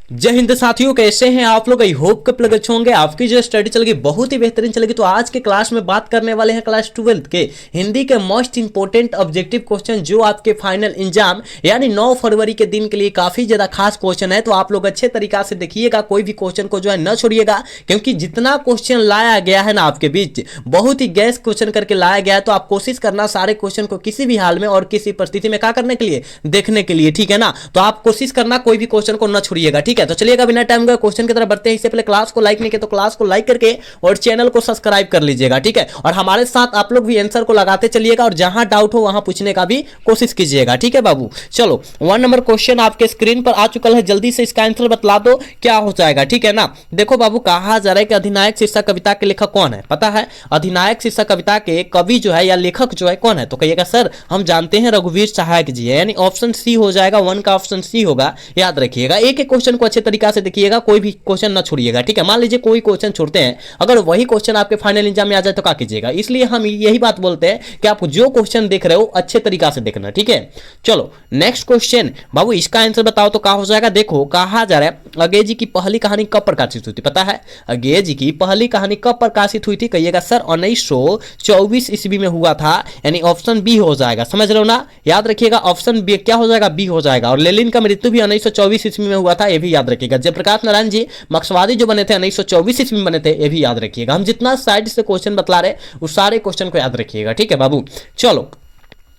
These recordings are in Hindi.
जय हिंद साथियों, कैसे हैं आप लोग। आई होप कि प्लग अच्छे होंगे। आपकी जो स्टडी चलेगी बहुत ही बेहतरीन चलेगी। तो आज के क्लास में बात करने वाले हैं क्लास 12 के हिंदी के मोस्ट इंपोर्टेंट ऑब्जेक्टिव क्वेश्चन, जो आपके फाइनल एग्जाम यानी 9 फरवरी के दिन के लिए काफी ज्यादा खास क्वेश्चन है। तो आप लोग अच्छे तरीका से देखिएगा, कोई भी क्वेश्चन को जो है न छोड़िएगा, क्योंकि जितना क्वेश्चन लाया गया है ना आपके बीच बहुत ही गैस क्वेश्चन करके लाया गया है। तो आप कोशिश करना सारे क्वेश्चन को किसी भी हाल में और किसी परिस्थिति में क्या करने के लिए, देखने के लिए, ठीक है ना। तो आप कोशिश करना कोई भी क्वेश्चन को न छोड़िएगा, ठीक है। तो चलिएगा बिना टाइम का क्वेश्चन की तरफ बढ़ते हैं। इससे पहले क्लास को लाइक नहीं किया तो क्लास को लाइक करके और चैनल को सब्सक्राइब कर लीजिएगा, ठीक है। और हमारे साथ आप लोग भी आंसर को लगाते चलिएगा और जहां डाउट हो वहां पूछने का भी कोशिश कीजिएगा, ठीक है बाबू। चलो 1 नंबर क्वेश्चन आपके स्क्रीन पर आ चुका है, जल्दी से इसका आंसर बतला दो क्या हो जाएगा, ठीक है ना। देखो बाबू, कहा जा रहा है कि अधिनायक शीर्षक कविता के लेखक कौन है, पता है। अधिनायक शीर्षक कविता के कवि जो है या लेखक जो है कौन है, तो कहिएगा सर हम जानते हैं रघुवीर सहायक जी है, यानी ऑप्शन सी हो जाएगा। 1 का ऑप्शन सी होगा, याद रखिएगा। एक एक क्वेश्चन को अच्छे तरीका से देखिएगा, कोई भी क्वेश्चन ना छोड़िएगा, ठीक है। मान लीजिए कोई क्वेश्चन छोड़ते हैं, अगर वही क्वेश्चन आपके फाइनल एग्जाम में आ जाए तो क्या कीजिएगा। इसलिए हम यही बात बोलते हैं कि आप जो क्वेश्चन देख रहे हो अच्छे तरीका से देखना, ठीक है। चलो नेक्स्ट क्वेश्चन बाबू, इसका आंसर बताओ तो क्या हो जाएगा। देखो कहा जा रहा है अज्ञे जी की पहली कहानी कब प्रकाशित हुई थी, पता है। अज्ञे जी की पहली कहानी कब प्रकाशित हुई थी, कहिएगा सर 1924 ईस्वी में हुआ था, यानी ऑप्शन बी हो जाएगा। समझ रहे हो ना, याद रखिएगा ऑप्शन बी क्या हो जाएगा, बी हो जाएगा। और लेनिन का मृत्यु भी 1924 ईस्वी में हुआ था, यह भी याद रखिएगा। जयप्रकाश नारायण जी मार्क्सवादी जो बने थे 1924 ईस्वी में बने थे, ये भी याद रखिएगा। हम जितना साइड से क्वेश्चन बतला रहे उस सारे क्वेश्चन को याद रखिएगा, ठीक है बाबू। चलो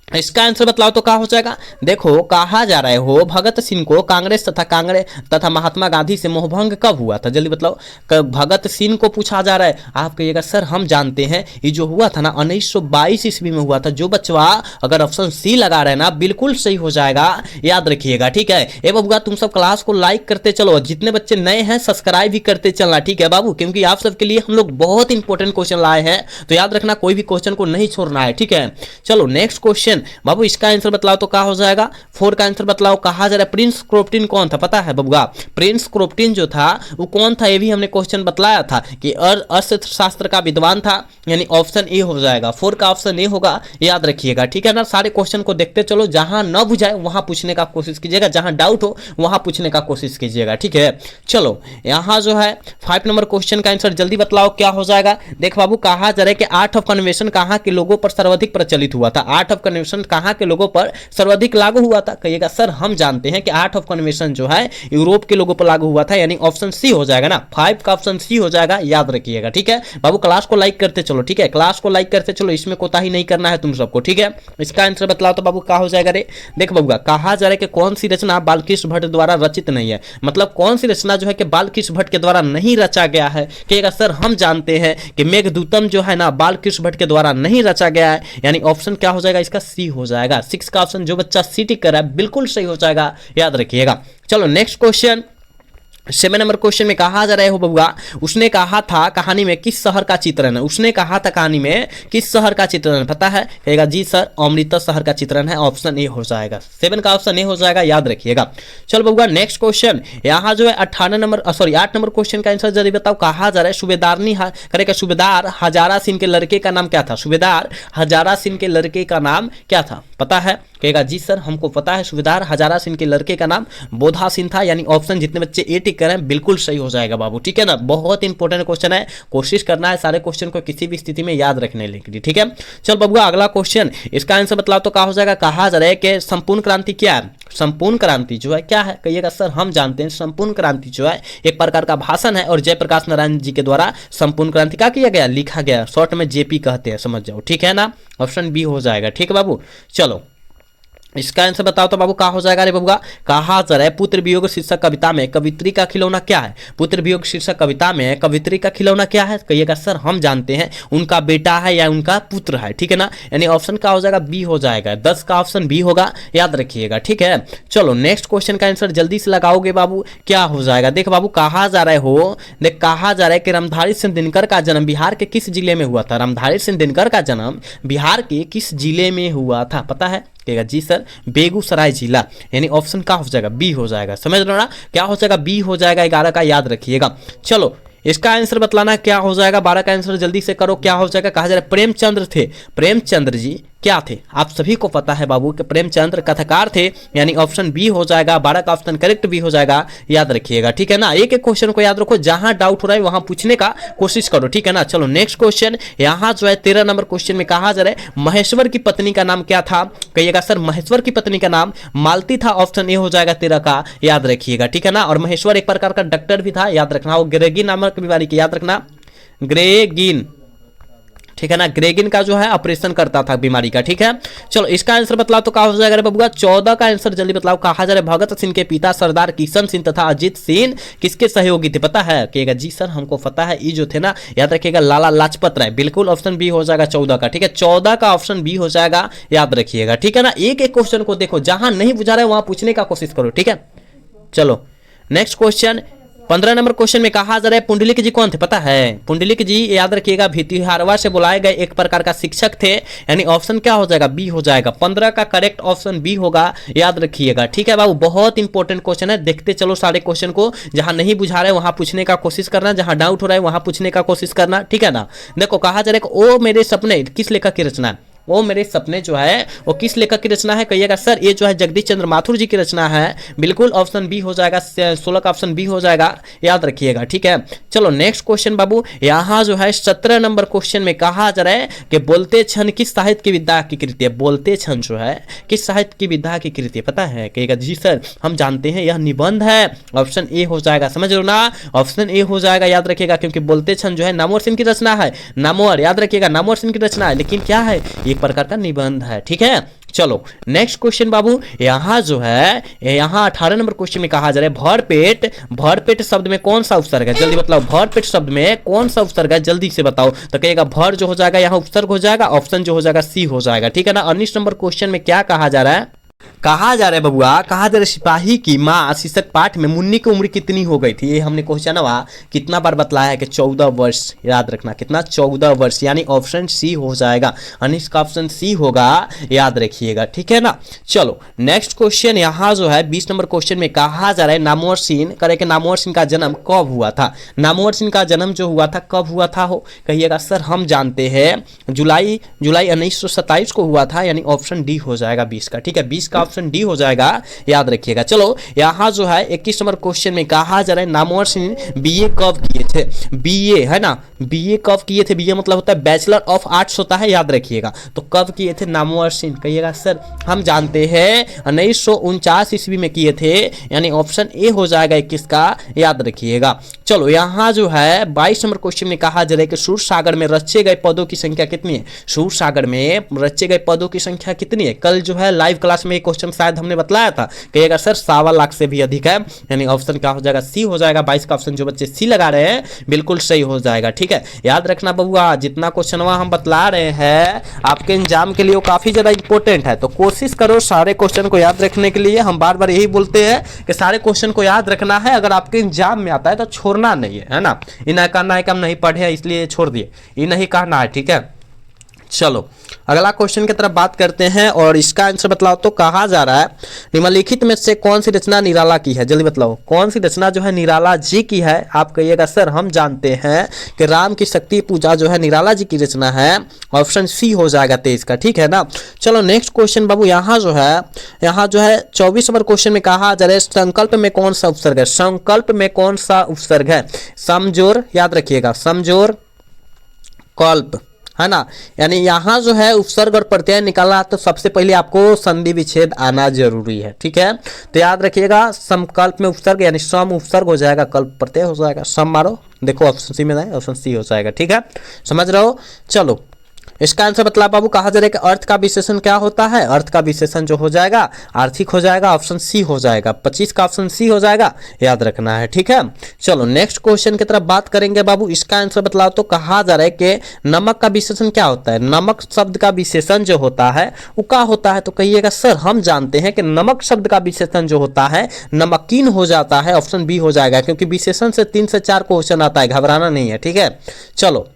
इसका आंसर बतलाओ तो क्या हो जाएगा। देखो कहा जा रहा है हो भगत सिंह को कांग्रेस तथा महात्मा गांधी से मोहभंग कब हुआ था, जल्दी बतलाओ। भगत सिंह को पूछा जा रहा है, आप कहिएगा सर हम जानते हैं ये जो हुआ था ना 1922 ईस्वी में हुआ था। जो बच्चा अगर ऑप्शन सी लगा रहे हैं ना बिल्कुल सही हो जाएगा, याद रखिएगा, ठीक है। ए बबुआ तुम सब क्लास को लाइक करते चलो, जितने बच्चे नए हैं सब्सक्राइब भी करते चलना, ठीक है बाबू, क्योंकि आप सबके लिए हम लोग बहुत इंपॉर्टेंट क्वेश्चन लाए हैं। तो याद रखना कोई भी क्वेश्चन को नहीं छोड़ना है, ठीक है। चलो नेक्स्ट क्वेश्चन बाबू, इसका आंसर बतलाओ तो क्या हो जाएगा। 4 का आंसर बतलाओ। कहा जा रहा है प्रिंस क्रोफ्टिन कौन था, पता है बबुआ। प्रिंस क्रोफ्टिन जो था वो कौन था, ये भी हमने क्वेश्चन बतलाया था कि अर्थशास्त्र का विद्वान था, यानी ऑप्शन ए हो जाएगा। 4 का ऑप्शन ए होगा, याद रखिएगा, ठीक है ना। सारे क्वेश्चन को देखते चलो, जहां न बुझाए वहां पूछने का कोशिश कीजिएगा, जहां डाउट हो वहां पूछने का कोशिश कीजिएगा, ठीक है। चलो यहां जो है 5 नंबर क्वेश्चन का आंसर जल्दी बतलाओ क्या हो जाएगा। देख बाबू, कहा जा रहा है कि आर्ट ऑफ कन्वेंशन कहां के लोगों पर सर्वाधिक प्रचलित हुआ था। आर्ट ऑफ कन्वेंशन कहां के लोगों पर सर्वाधिक लागू हुआ था, कहिएगा सर हम जानते हैं कि आर्ट ऑफ कन्वेंशन जो है यूरोप के लोगों पर लागू हुआ था, यानी ऑप्शन सी हो जाएगा ना। 5 का ऑप्शन सी हो जाएगा, याद रखिएगा, ठीक है बाबू। क्लास को लाइक करते चलो, ठीक है, क्लास को लाइक करते चलो, इसमें कोताही नहीं करना है तुम सबको, ठीक है। इसका आंसर बतलाओ तो बाबू क्या हो जाएगा रे। देख बाबूगा, कहा जा रहा है कि कौन सी रचना बालकृष्ण भट्ट द्वारा रचित नहीं है, मतलब कौन सी रचना जो है कि बालकृष्ण भट्ट के द्वारा नहीं रचा गया है, कहिएगा सर हम जानते हैं कि मेघदूतम जो है ना बालकृष्ण भट्ट के द्वारा नहीं रचा गया है, यानी ऑप्शन क्या हो जाएगा इसका, सी हो जाएगा। 6 का ऑप्शन जो बच्चा सी टिक कर रहा है बिल्कुल सही हो जाएगा, याद रखिएगा। चलो नेक्स्ट क्वेश्चन 7 नंबर क्वेश्चन में कहा जा रहा है हो बबुआ, उसने कहा था कहानी में किस शहर का चित्रण है। उसने कहा था कहानी में किस शहर का चित्रण है, पता है, कहेगा जी सर अमृता शहर का चित्रण है, ऑप्शन ए हो जाएगा। 7 का ऑप्शन ए हो जाएगा, याद रखिएगा। चलो बबुआ नेक्स्ट क्वेश्चन, यहाँ जो है 8 नंबर क्वेश्चन का आंसर जल्दी बताओ। कहा जा रहा है सूबेदारनी करेगा सूबेदार हजारा सिंह के लड़के का नाम क्या था। सूबेदार हजारा सिंह के लड़के का नाम क्या था, पता है, कहेगा जी सर हमको पता है। सूबेदार हजारा सिंह के लड़के का नाम बोधा सिंह था, यानी ऑप्शन जितने बच्चे ए टिक करें बिल्कुल सही हो जाएगा बाबू, ठीक है ना। बहुत इंपॉर्टेंट क्वेश्चन है, कोशिश करना है सारे क्वेश्चन को किसी भी स्थिति में याद रखने के लिए, ठीक है। चल बबुआ अगला क्वेश्चन, इसका आंसर बतलाओ तो क्या हो जाएगा। कहा जा रहा है कि संपूर्ण क्रांति क्या है। संपूर्ण क्रांति जो है क्या है, कहिएगा सर हम जानते हैं संपूर्ण क्रांति जो है एक प्रकार का भाषण है, और जयप्रकाश नारायण जी के द्वारा संपूर्ण क्रांति क्या किया गया, लिखा गया, शॉर्ट में जेपी कहते हैं, समझ जाओ, ठीक है ना। ऑप्शन बी हो जाएगा, ठीक है बाबू। चलो इसका आंसर बताओ तो बाबू क्या हो जाएगा रे बबुआ। कहा जा रहा है पुत्र वियोग शीर्षक कविता में कवित्री का खिलौना क्या है। पुत्र वियोग शीर्षक कविता में कवित्री का खिलौना क्या है, कहिएगा सर हम जानते हैं उनका बेटा है या उनका पुत्र है, ठीक है ना, यानी ऑप्शन क्या हो जाएगा, बी हो जाएगा। 10 का ऑप्शन बी होगा, याद रखिएगा, ठीक है। चलो नेक्स्ट क्वेश्चन का आंसर जल्दी से लगाओगे बाबू, क्या हो जाएगा। देख बाबू कहा जा रहा है हो, देख कहा जा रहा है कि रामधारी सिंह दिनकर का जन्म बिहार के किस जिले में हुआ था। रामधारी सिंह दिनकर का जन्म बिहार के किस जिले में हुआ था, पता है, कहेगा जी सर बेगूसराय जिला, यानी ऑप्शन क्या हो जाएगा, बी हो जाएगा। समझ लो ना, क्या हो जाएगा, बी हो जाएगा। 11 का याद रखिएगा। चलो इसका आंसर बतलाना क्या हो जाएगा। 12 का आंसर जल्दी से करो, क्या हो जाएगा। कहा जा रहा है प्रेमचंद्र थे, प्रेमचंद्र जी क्या थे? आप सभी को पता है बाबू कि प्रेमचंद्र कथाकार थे, यानी ऑप्शन बी हो जाएगा। 12 का ऑप्शन करेक्ट भी हो जाएगा, याद रखिएगा, ठीक है ना। एक एक क्वेश्चन को याद रखो, जहां डाउट हो रहा है वहां पूछने का कोशिश करो, ठीक है ना। चलो नेक्स्ट क्वेश्चन, यहां जो है 13 नंबर क्वेश्चन में कहा जा रहा है महेश्वर की पत्नी का नाम क्या था? कहिएगा सर महेश्वर की पत्नी का नाम मालती था, ऑप्शन ए हो जाएगा 13 का, याद रखिएगा, ठीक है ना। और महेश्वर एक प्रकार का डॉक्टर भी था, याद रखना, वो ग्रेगिन नामक बीमारी की, याद रखना, ग्रेगिन, ठीक है ना, ग्रेगिन का जो है ऑपरेशन करता था बीमारी का, ठीक है। चलो इसका आंसर बतलाओ तो क्या हो जाएगा बबुआ? 14 का आंसर जल्दी बतलाओ। कहा जा रहा है भगत सिंह के पिता सरदार किशन सिंह तथा अजीत सिंह किसके सहयोगी थे? पता है? कहिएगा जी सर हमको पता है, ये जो थे ना, याद रखिएगा लाला लाजपत राय, बिल्कुल ऑप्शन बी हो जाएगा 14 का, ठीक है। 14 का ऑप्शन बी हो जाएगा, याद रखिएगा, ठीक है ना। एक एक क्वेश्चन को देखो, जहां नहीं बुझा रहा है वहां पूछने का कोशिश करो, ठीक है। चलो नेक्स्ट क्वेश्चन, 15 नंबर क्वेश्चन में कहा जा रहा है पुंडलिक जी कौन थे? पता है? पुंडलिक जी याद रखिएगा भितिहारवा से बुलाए गए एक प्रकार का शिक्षक थे, यानी ऑप्शन क्या हो जाएगा? बी हो जाएगा। 15 का करेक्ट ऑप्शन बी होगा, याद रखिएगा, ठीक है बाबू। बहुत इंपॉर्टेंट क्वेश्चन है, देखते चलो सारे क्वेश्चन को, जहां नहीं बुझा रहे वहां पूछने का कोशिश करना, जहां डाउट हो रहा है वहां पूछने का कोशिश करना, ठीक है ना। देखो कहा जा रहा है ओ मेरे सपने किस लेखक की रचना है? वो मेरे सपने जो है वो किस लेखक की रचना है? कहिएगा सर ये जो है जगदीश चंद्र माथुर जी की रचना है, बिल्कुल ऑप्शन बी हो जाएगा, 16 का ऑप्शन बी हो जाएगा, याद रखिएगा, ठीक है। चलो नेक्स्ट क्वेश्चन बाबू, यहाँ जो है 17 नंबर क्वेश्चन में कहा जा रहा है कि बोलते क्षण किस साहित्य की विधा की कृति है? बोलते क्षण जो है किस साहित्य की विधा की कृति है? पता है? कहिएगा जी सर हम जानते हैं, यह निबंध है, ऑप्शन ए हो जाएगा, समझ लो ना, ऑप्शन ए हो जाएगा, याद रखिएगा, क्योंकि बोलते क्षण जो है नामवर सिंह की रचना है, नामवर, याद रखिएगा, नामवर सिंह की रचना है, लेकिन क्या है? एक प्रकार का निबंध है, ठीक है। चलो नेक्स्ट क्वेश्चन बाबू, यहां जो है यहां 18 नंबर क्वेश्चन में कहा जा रहा है भरपेट, भरपेट शब्द में कौन सा उपसर्ग है? जल्दी बताओ, भरपेट शब्द में कौन सा उपसर्ग है? जल्दी से बताओ। तो कहेगा भर जो हो जाएगा यहां उपसर्ग हो जाएगा, ऑप्शन जो हो जाएगा सी हो जाएगा, ठीक है ना। 19 नंबर क्वेश्चन में क्या कहा जा रहा है? कहा जा रहा है बबुआ, कहा जा रहा है सिपाही की माँ शीर्षक पाठ में मुन्नी की उम्र कितनी हो गई थी? ये हमने क्वेश्चन कितना बार बतलाया है कि 14 वर्ष, याद रखना कितना? 14 वर्ष, यानी ऑप्शन सी हो जाएगा, अनिश का ऑप्शन सी होगा, याद रखिएगा, ठीक है ना। चलो नेक्स्ट क्वेश्चन, यहाँ जो है 20 नंबर क्वेश्चन में कहा जा रहा है नामवर सिंह, करे कि नामवर सिंह का जन्म कब हुआ था? नामवर सिंह का जन्म जो हुआ था कब हुआ था हो? कहिएगा सर हम जानते हैं जुलाई 1927 को हुआ था, यानी ऑप्शन डी हो जाएगा 20 का, ठीक है। 20 का ऑप्शन डी हो जाएगा, याद रखिएगा। चलो यहाँ जो है 21 नंबर क्वेश्चन में कहा जा रहा है नामवर सिंह बीए कब किए थे? बीए है ना, बीए कब किए थे? बीए मतलब होता है बैचलर ऑफ आर्ट्स होता है, याद रखिएगा। तो कब किए थे नामवर सिंह? कहिएगा सर हम जानते हैं 1949 ईस्वी में किए थे, यानी ऑप्शन ए हो जाएगा 21 का, याद रखिएगा। चलो यहाँ जो है 22 नंबर क्वेश्चन में कहा जा रहा है कि सूर सागर में रचे गए पदों की संख्या कितनी है? सूर सागर में रचे गए पदों की संख्या कितनी है? कल जो है लाइव क्लास में एक क्वेश्चन शायद हमने बतलाया था, कहिएगा सर 1.25 लाख से भी अधिक है, यानी ऑप्शन क्या हो जाएगा? सी हो जाएगा। 22 का ऑप्शन जो बच्चे सी लगा रहे हैं बिल्कुल सही हो जाएगा, ठीक है। याद रखना बबुआ, जितना क्वेश्चन हम बतला रहे हैं आपके एग्जाम के लिए वो काफी ज्यादा इंपॉर्टेंट है, तो कोशिश करो सारे क्वेश्चन को याद रखने के लिए। हम बार बार यही बोलते हैं कि सारे क्वेश्चन को याद रखना है, अगर आपके एग्जाम में आता है तो छोड़ना नहीं है ना। ये नहीं कहना है कि हम नहीं पढ़े इसलिए छोड़ दिए, ये नहीं कहना है, ठीक है। चलो अगला क्वेश्चन की तरफ बात करते हैं, और इसका आंसर बतलाओ तो कहा जा रहा है निम्नलिखित में से कौन सी रचना निराला की है? जल्दी बतलाओ कौन सी रचना जो है निराला जी की है? आप कहिएगा सर हम जानते हैं कि राम की शक्ति पूजा जो है निराला जी की रचना है, ऑप्शन सी हो जाएगा 23 का, ठीक है ना। चलो नेक्स्ट क्वेश्चन बाबू, यहाँ जो है 24 नंबर क्वेश्चन में कहा जा रहा है संकल्प में कौन सा उपसर्ग है? संकल्प में कौन सा उपसर्ग है? समजोर, याद रखिएगा, समजोर कल्प है ना, यानी यहाँ जो है उपसर्ग और प्रत्यय निकालना तो सबसे पहले आपको संधि विच्छेद आना जरूरी है, ठीक है। तो याद रखिएगा समकल्प में उपसर्ग यानी सम उपसर्ग हो जाएगा, कल्प प्रत्यय हो जाएगा। सम मारो, देखो ऑप्शन सी में नहीं, ऑप्शन सी हो जाएगा, ठीक है, समझ रहे हो। चलो इसका आंसर बतला बाबू, कहा जा रहा है कि अर्थ का विशेषण क्या होता है? अर्थ का विशेषण जो हो जाएगा आर्थिक हो जाएगा, ऑप्शन सी हो जाएगा। 25 का ऑप्शन सी हो जाएगा, याद रखना है, ठीक है। चलो नेक्स्ट क्वेश्चन की तरफ बात करेंगे बाबू, इसका आंसर बतलाओ तो कहा जा रहा है कि नमक का विशेषण क्या होता है? नमक शब्द का विशेषण जो होता है वो क्या होता है? तो कहिएगा सर हम जानते हैं कि नमक शब्द का विशेषण जो होता है नमकीन हो जाता है, ऑप्शन बी हो जाएगा, क्योंकि विशेषण से 3 से 4 क्वेश्चन आता है, घबराना नहीं है, ठीक है। चलो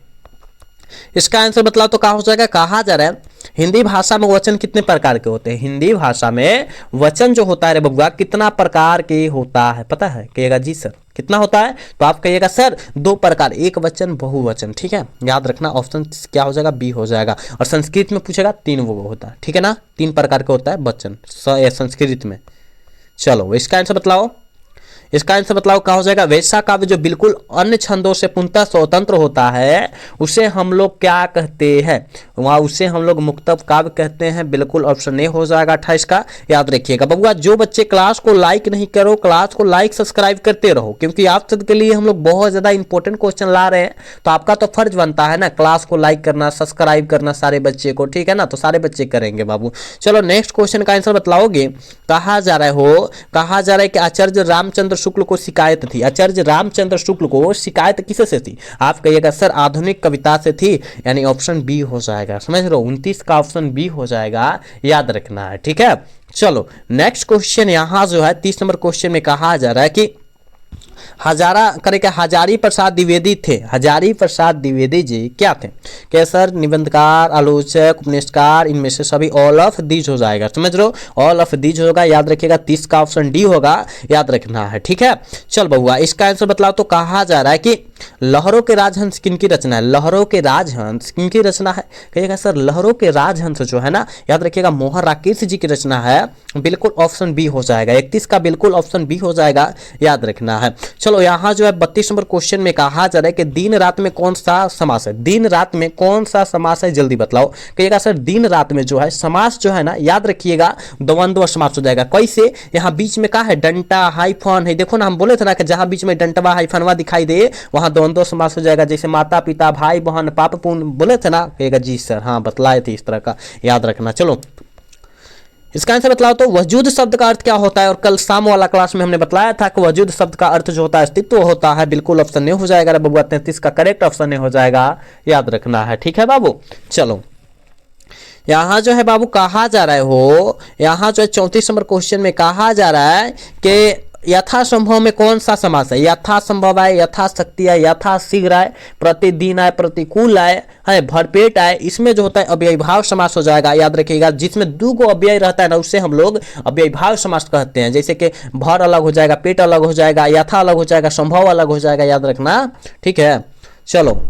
इसका आंसर बतलाओ तो क्या हो जाएगा? कहा जा रहा है हिंदी भाषा में वचन कितने प्रकार के होते हैं? हिंदी भाषा में वचन जो होता है रे बबुआ कितना प्रकार के होता है पता है? कहिएगा जी सर कितना होता है? तो आप कहिएगा सर 2 प्रकार, एक वचन बहुवचन। ठीक है, याद रखना ऑप्शन क्या हो जाएगा? बी हो जाएगा। और संस्कृत में पूछेगा 3 वो होता है। ठीक है ना, 3 प्रकार का होता है वचन संस्कृत में। चलो इसका आंसर बतलाओ, इसका आंसर बतलाओ क्या हो जाएगा? वैसा काव्य जो बिल्कुल अन्य छंदों से पूर्णतः स्वतंत्र होता है उसे हम लोग क्या कहते हैं? वहाँ उसे हम लोग मुक्तक काव्य कहते हैं। बिल्कुल ऑप्शन ए हो जाएगा 28 का। याद रखिएगा बबुआ, जो बच्चे क्लास को लाइक नहीं करो, क्लास को लाइक सब्सक्राइब करते रहो, क्योंकि आप सबके लिए हम लोग बहुत ज़्यादा इंपॉर्टेंट क्वेश्चन ला रहे हैं। तो आपका तो फर्ज बनता है ना क्लास को लाइक करना, सब्सक्राइब करना सारे बच्चे को। ठीक है ना, तो सारे बच्चे करेंगे बाबू। चलो नेक्स्ट क्वेश्चन का आंसर बतलाओगे। कहा जा रहा है कि आचार्य रामचंद्र शुक्ल को शिकायत थी। आचार्य रामचंद्र शुक्ल को शिकायत किसे से थी? आप कहिएगा सर आधुनिक कविता से थी, यानी ऑप्शन बी हो जाएगा। समझ रहे हो, 29 का ऑप्शन बी हो जाएगा, याद रखना है। ठीक है, चलो नेक्स्ट क्वेश्चन यहाँ जो है 30 नंबर क्वेश्चन में कहा जा रहा है कि हजारी प्रसाद द्विवेदी थे। हजारी प्रसाद द्विवेदी जी क्या थे? क्या सर निबंधकार, आलोचक, उपन्यासकार, इनमें से सभी? ऑल ऑफ दीज हो जाएगा। समझ लो, ऑल ऑफ दीज होगा। याद रखिएगा 30 का ऑप्शन डी होगा, याद रखना है। ठीक है, चल बउआ इसका आंसर बतलाओ। तो कहा जा रहा है कि लहरों के राजहंस किनकी रचना है? लहरों के राजहंस किनकी रचना है? कहिएगा सर लहरों के राजहंस जो है ना, याद रखिएगा मोहन राकेश जी की रचना है। बिल्कुल ऑप्शन बी हो जाएगा। 31 का बिल्कुल ऑप्शन बी हो जाएगा, याद रखना है। चलो यहाँ जो है 32 नंबर क्वेश्चन में कहा जा रहा है कि दिन रात में कौन सा समास है? दिन रात में कौन सा समास है, जल्दी बतलाओ। कहिएगा सर दिन रात में जो है समास जो है ना, याद रखिएगा द्वंद्व समास हो जाएगा। कैसे? यहाँ बीच में क्या है? डंटा हाइफन है। देखो ना, हम बोले थे ना कि जहां बीच में डंटवा हाइफनवा दिखाई दे वहां द्वंद्व समास हो जाएगा। जैसे माता पिता, भाई बहन, पाप पुण्य बोले थे ना। कहेगा जी सर हाँ बतलाए थे इस तरह का, याद रखना। चलो इसका आंसर बतलाओ। तो वजूद शब्द का अर्थ क्या होता है? और कल शाम वाला क्लास में हमने बतलाया था कि वजूद शब्द का अर्थ जो होता है अस्तित्व होता है। बिल्कुल ऑप्शन ए हो जाएगा बबुआ, 33 का करेक्ट ऑप्शन ए हो जाएगा, याद रखना है। ठीक है बाबू, चलो यहाँ जो है बाबू कहा जा रहा है हो, यहाँ जो है 34 नंबर क्वेश्चन में कहा जा रहा है कि यथासंभव में कौन सा समास है? यथासंभव आए, यथाशक्ति आए, यथाशीघ्र आए, प्रतिदिन आए, प्रतिकूल आए, है भरपेट आए। इसमें जो होता है अव्ययीभाव समास हो जाएगा, याद रखिएगा। जिसमें 2 गो अव्यय रहता है ना उससे हम लोग अव्ययीभाव समास कहते हैं। जैसे कि भर अलग हो जाएगा, पेट अलग हो जाएगा, यथा अलग हो जाएगा, संभव अलग हो जाएगा, याद रखना। ठीक है, चलो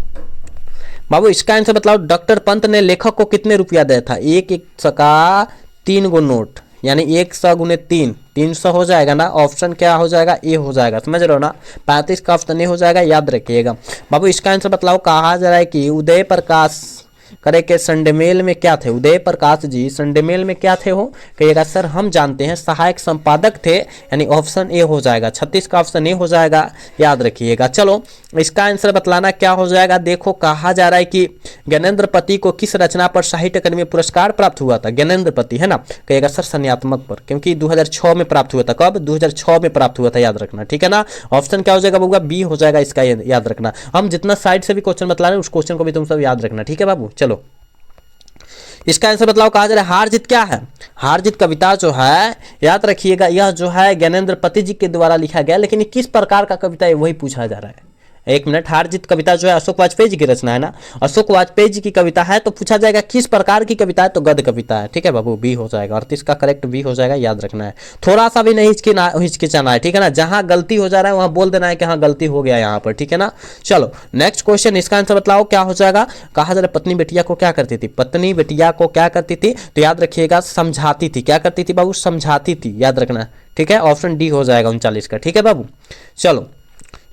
बाबू इसका आंसर बताओ। डॉक्टर पंत ने लेखक को कितने रुपया दिया था? 1 का 3 गो नोट, यानी 100 गुने 3, 300 हो जाएगा ना। ऑप्शन क्या हो जाएगा? ए हो जाएगा। समझ रहे हो ना, 35 का ऑप्शन ए हो जाएगा, याद रखिएगा बाबू। इसका आंसर बतलाओ। कहा जा रहा है कि उदय प्रकाश करे के संडे मेल में क्या थे? उदय प्रकाश जी संडे मेल में क्या थे हो? कहिएगा सर हम जानते हैं सहायक संपादक थे, यानी ऑप्शन ए हो जाएगा। 36 का ऑप्शन ए हो जाएगा, याद रखिएगा। चलो इसका आंसर बतलाना क्या हो जाएगा। देखो कहा जा रहा है कि ज्ञानेंद्र पति को किस रचना पर साहित्य अकादमी पुरस्कार प्राप्त हुआ था? ज्ञानेंद्र पति है ना, कहिएगा सर संज्ञात्मक पर, क्योंकि 2006 में प्राप्त हुआ था। कब? 2006 में प्राप्त हुआ था, याद रखना। ठीक है ना, ऑप्शन क्या हो जाएगा बबुआ? बी हो जाएगा इसका, याद रखना। हम जितना साइड से भी क्वेश्चन बतला रहे हैं उस क्वेश्चन को भी तुम सब याद रखना। ठीक है बाबू, चलो इसका आंसर बतलाओ। कहा जा रहा है हार जीत क्या है? हार जीत कविता जो है, याद रखिएगा, यह जो है ज्ञानेंद्र पति जी के द्वारा लिखा गया, लेकिन ये किस प्रकार का कविता है वही पूछा जा रहा है। एक मिनट, हार जीत कविता जो है अशोक वाजपेयी जी की रचना है ना, अशोक वाजपेयी जी की कविता है। तो पूछा जाएगा किस प्रकार की कविता है? तो गद्य कविता है। ठीक है बाबू, बी हो जाएगा। 38 का करेक्ट बी हो जाएगा, याद रखना है। थोड़ा सा भी नहीं हिचकिचाना है, ठीक है ना। जहां गलती हो जा रहा है वहां बोल देना है कि हाँ गलती हो गया यहाँ पर, ठीक है ना। चलो नेक्स्ट क्वेश्चन, इसका आंसर बताओ क्या हो जाएगा। कहा जा रहा है पत्नी बेटिया को क्या करती थी? पत्नी बेटिया को क्या करती थी? तो याद रखिएगा समझाती थी। क्या करती थी बाबू? समझाती थी, याद रखना। ठीक है, ऑप्शन डी हो जाएगा 39 का। ठीक है बाबू, चलो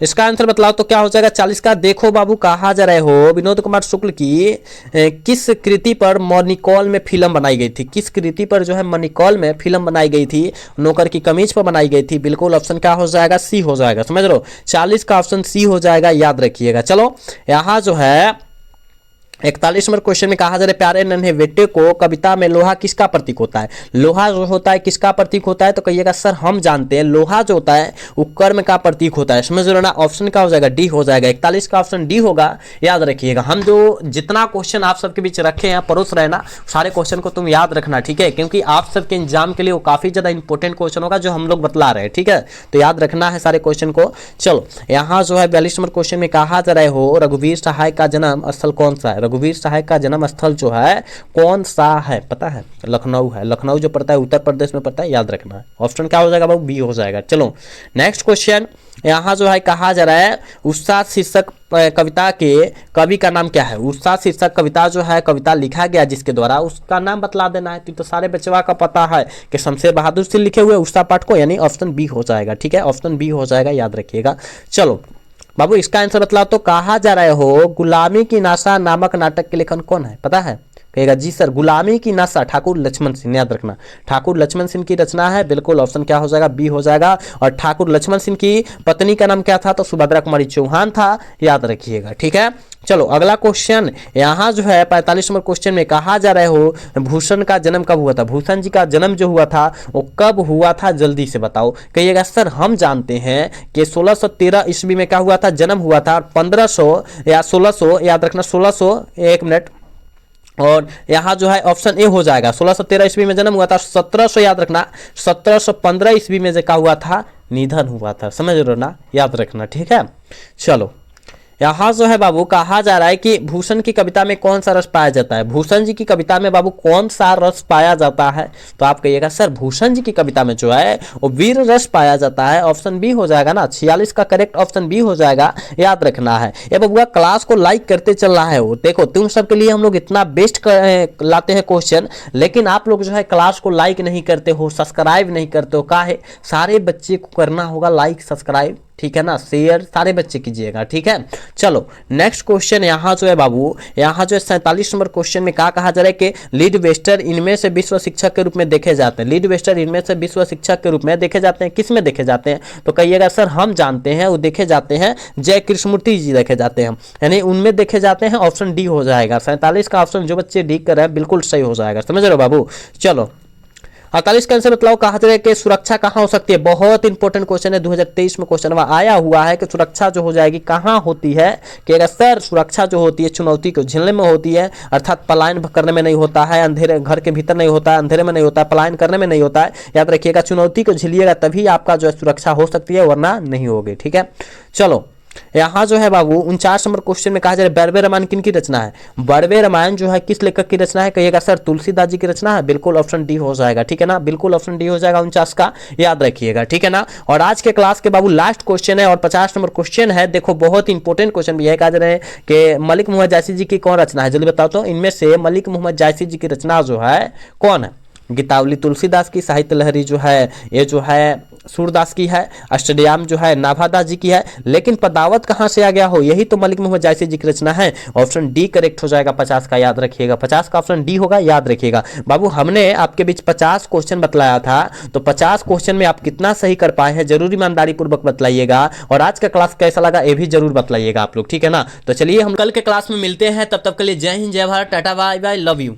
इसका आंसर बतलाओ तो क्या हो जाएगा 40 का। देखो बाबू कहा जा रहे हो विनोद कुमार शुक्ल की किस कृति पर मनिकौल में फिल्म बनाई गई थी? किस कृति पर जो है मनिकौल में फिल्म बनाई गई थी? नौकर की कमीज पर बनाई गई थी। बिल्कुल ऑप्शन क्या हो जाएगा? सी हो जाएगा। समझ लो, 40 का ऑप्शन सी हो जाएगा, याद रखिएगा। चलो यहाँ जो है 41 नंबर क्वेश्चन में कहा जा रहा है प्यारे नन्हे बेटे को कविता में लोहा किसका प्रतीक होता है? लोहा जो होता है किसका प्रतीक होता है? तो कहिएगा सर हम जानते हैं लोहा जो होता है वो कर्म का प्रतीक होता है। समझ लो ना, ऑप्शन क्या हो जाएगा? डी हो जाएगा। 41 का ऑप्शन डी होगा, याद रखिएगा। हम जो जितना क्वेश्चन आप सबके बीच रखे हैं परोस रहे ना, सारे क्वेश्चन को तुम याद रखना, ठीक है, क्योंकि आप सबके एग्जाम के लिए वो काफी ज्यादा इंपॉर्टेंट क्वेश्चन होगा जो हम लोग बतला रहे हैं, ठीक है, तो याद रखना है सारे क्वेश्चन को। चलो यहाँ जो है 42 नंबर क्वेश्चन में कहा जा रहा हो रघुवीर सहाय का जन्म स्थल कौन सा है? रघुवीर सहाय का जन्म स्थल जो है कौन सा है? पता है, लखनऊ है। लखनऊ जो पड़ता है उत्तर प्रदेश में पड़ता है, याद रखना है। ऑप्शन क्या हो जाएगा बाबू? बी हो जाएगा। चलो नेक्स्ट क्वेश्चन, यहाँ जो है कहा जा रहा है उस्ताद शीर्षक कविता के कवि का नाम क्या है? उस्ताद शीर्षक कविता जो है कविता लिखा गया जिसके द्वारा, उसका नाम बतला देना है। तो सारे बच्चों का पता है कि शमशेर बहादुर से लिखे हुए उस्ताद पाठ को, यानी ऑप्शन बी हो जाएगा। ठीक है, ऑप्शन बी हो जाएगा, याद रखिएगा। चलो बाबू इसका आंसर बतलाओ। तो कहा जा रहे हो गुलामी की नासा नामक नाटक के लेखन कौन है? पता है? कहेगा जी सर, गुलामी की नशा ठाकुर लक्ष्मण सिंह, याद रखना ठाकुर लक्ष्मण सिंह की रचना है। बिल्कुल ऑप्शन क्या हो जाएगा? बी हो जाएगा। और ठाकुर लक्ष्मण सिंह की पत्नी का नाम क्या था? तो सुभद्रा कुमारी चौहान था, याद रखिएगा। ठीक है, चलो अगला क्वेश्चन, यहाँ जो है 45 नंबर क्वेश्चन में कहा जा रहे हो भूषण का जन्म कब हुआ था? भूषण जी का जन्म जो हुआ था वो कब हुआ था? जल्दी से बताओ। कहिएगा सर हम जानते हैं कि 1613 ईस्वी में क्या हुआ था? जन्म हुआ था। 1500 या 1600, याद रखना 1600, एक मिनट, और यहाँ जो है ऑप्शन ए हो जाएगा। 1613 ईस्वी में जन्म हुआ था। 1700, याद रखना 1715 ईस्वी में जो क्या हुआ था? निधन हुआ था। समझ रहे हो ना? याद रखना। ठीक है, चलो यहाँ जो है बाबू कहा जा रहा है कि भूषण की कविता में कौन सा रस पाया जाता है? भूषण जी की कविता में बाबू कौन सा रस पाया जाता है? तो आप कहिएगा सर भूषण जी की कविता में जो है वो वीर रस पाया जाता है। ऑप्शन बी हो जाएगा ना, 46 का करेक्ट ऑप्शन बी हो जाएगा, याद रखना है। ये बबुआ क्लास को लाइक करते चल रहा है वो, देखो तुम सबके लिए हम लोग इतना बेस्ट लाते हैं क्वेश्चन, लेकिन आप लोग जो है क्लास को लाइक नहीं करते हो, सब्सक्राइब नहीं करते हो। काहे? सारे बच्चे को करना होगा लाइक सब्सक्राइब, ठीक है ना, शेयर सारे बच्चे कीजिएगा। ठीक है, चलो नेक्स्ट क्वेश्चन, यहाँ जो है बाबू, यहाँ जो है 47 नंबर क्वेश्चन में क्या कहा जा रहा है कि लीड वेस्टर इनमें से विश्व शिक्षक के रूप में देखे जाते हैं। लीड वेस्टर इनमें से विश्व शिक्षक के रूप में देखे जाते हैं। किस में देखे जाते हैं? तो कहिएगा सर हम जानते हैं वो देखे जाते हैं जय कृष्णमूर्ति जी देखे जाते हैं, यानी उनमें देखे जाते हैं। ऑप्शन डी हो जाएगा। 47 का ऑप्शन जो बच्चे डी कर रहे हैं बिल्कुल सही हो जाएगा। समझ रहे हो बाबू? चलो 48 का आंसर बताओ। कहा जा रहा है कि सुरक्षा कहाँ हो सकती है? बहुत इंपॉर्टेंट क्वेश्चन है, 2023 में क्वेश्चन आया हुआ है कि सुरक्षा जो हो जाएगी कहाँ होती है? कि अगर सर सुरक्षा जो होती है चुनौती को झेलने में होती है, अर्थात पलायन करने में नहीं होता है, अंधेरे घर के भीतर नहीं होता है, अंधेरे में नहीं होता है, पलायन करने में नहीं होता है। याद रखिएगा चुनौती को झेलिएगा तभी आपका जो है सुरक्षा हो सकती है, वरना नहीं होगी। ठीक है, चलो यहाँ जो है बाबू 49 नंबर क्वेश्चन में कहा जा रहा है बड़वे रामायण किन की रचना है? बड़वे रामायण जो है किस लेखक की रचना है? कहिएगा सर तुलसीदास जी की रचना है। बिल्कुल ऑप्शन डी हो जाएगा। ठीक है ना, बिल्कुल ऑप्शन डी हो जाएगा 49 का, याद रखिएगा। ठीक है ना, और आज के क्लास के बाबू लास्ट क्वेश्चन है और 50 नंबर क्वेश्चन है। देखो बहुत इंपॉर्टेंट क्वेश्चन भी है। कहा जा रहा है कि मलिक मोहम्मद जायसी जी की कौन रचना है? जल्दी बताओ तो इनमें से मलिक मोहम्मद जायसी जी की रचना जो है कौन है? गीतावली तुलसीदास की, साहित्य लहरी जो है ये जो है सूरदास की है, अष्टयाम जो है नाभादास जी की है, लेकिन पदावत कहाँ से आ गया हो? यही तो मलिक मोहम्मद जायसी जी की रचना है। ऑप्शन डी करेक्ट हो जाएगा 50 का, याद रखिएगा। 50 का ऑप्शन डी होगा, याद रखिएगा बाबू। हमने आपके बीच 50 क्वेश्चन बतलाया था, तो 50 क्वेश्चन में आप कितना सही कर पाए हैं जरूर ईमानदारी पूर्वक बतलाइएगा। और आज का क्लास कैसा लगा ये भी जरूर बतलाइएगा आप लोग। ठीक है ना, तो चलिए हम कल के क्लास में मिलते हैं, तब तक के लिए जय हिंद, जय Bharat, tata, bye bye, love you.